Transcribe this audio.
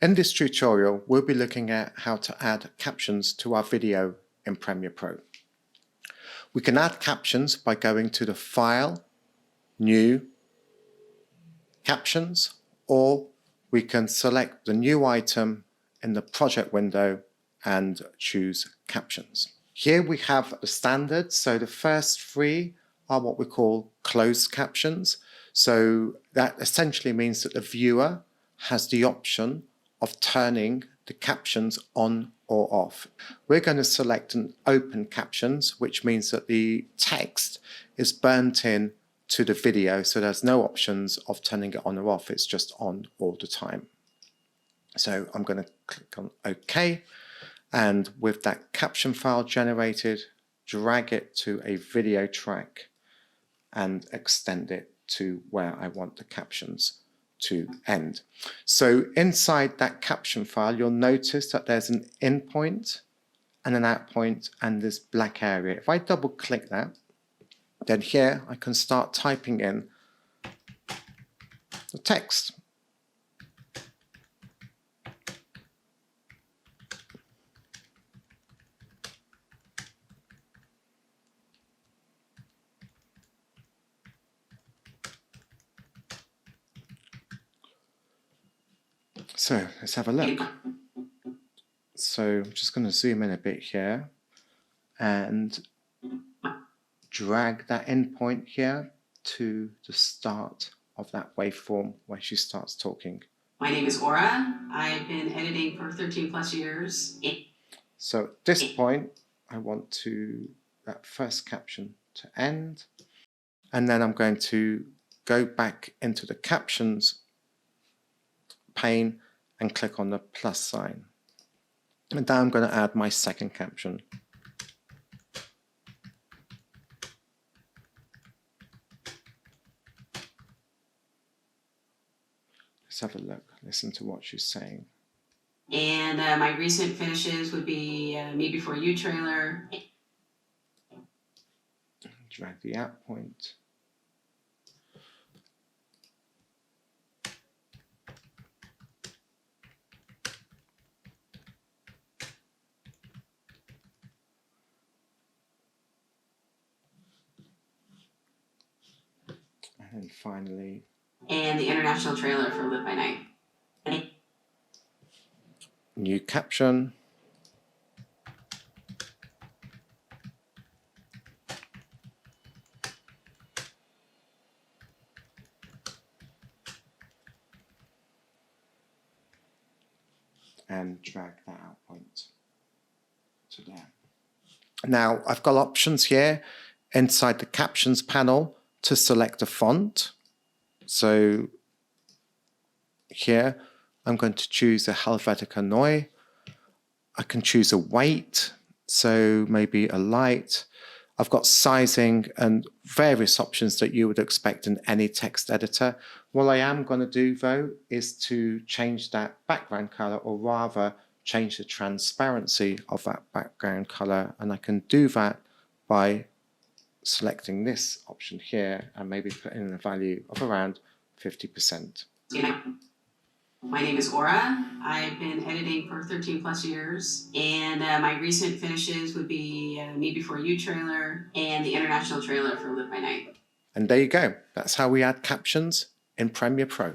In this tutorial, we'll be looking at how to add captions to our video in Premiere Pro. We can add captions by going to the File, New, Captions, or we can select the new item in the project window and choose Captions. Here we have the standard, so the first three are what we call closed captions. So that essentially means that the viewer has the option of turning the captions on or off. We're going to select an open captions, which means that the text is burnt in to the video, so there's no options of turning it on or off, it's just on all the time. So I'm going to click on OK, and with that caption file generated, drag it to a video track and extend it to where I want the captions to end. So inside that caption file, you'll notice that there's an in point and an out point and this black area. If I double click that, then here I can start typing in the text. So let's have a look. So I'm just going to zoom in a bit here and drag that endpoint here to the start of that waveform where she starts talking. My name is Aura. I've been editing for 13 plus years. So at this point, I want that first caption to end. And then I'm going to go back into the captions pane and click on the plus sign. And now I'm going to add my second caption. Let's have a look, listen to what she's saying. And my recent finishes would be Me Before You trailer. Drag the out point. And finally, and the international trailer for Live by Night. New caption. And drag that out point to there. Now I've got options here inside the captions panel to select a font. So here I'm going to choose a Helvetica Neue. I can choose a weight, so maybe a light. I've got sizing and various options that you would expect in any text editor. What I am going to do though is to change that background color, or rather change the transparency of that background color, and I can do that by selecting this option here and maybe put in a value of around 50%. My name is Aura. I've been editing for 13 plus years, and my recent finishes would be Me Before You trailer and the international trailer for Live by Night. And there you go. That's how we add captions in Premiere Pro.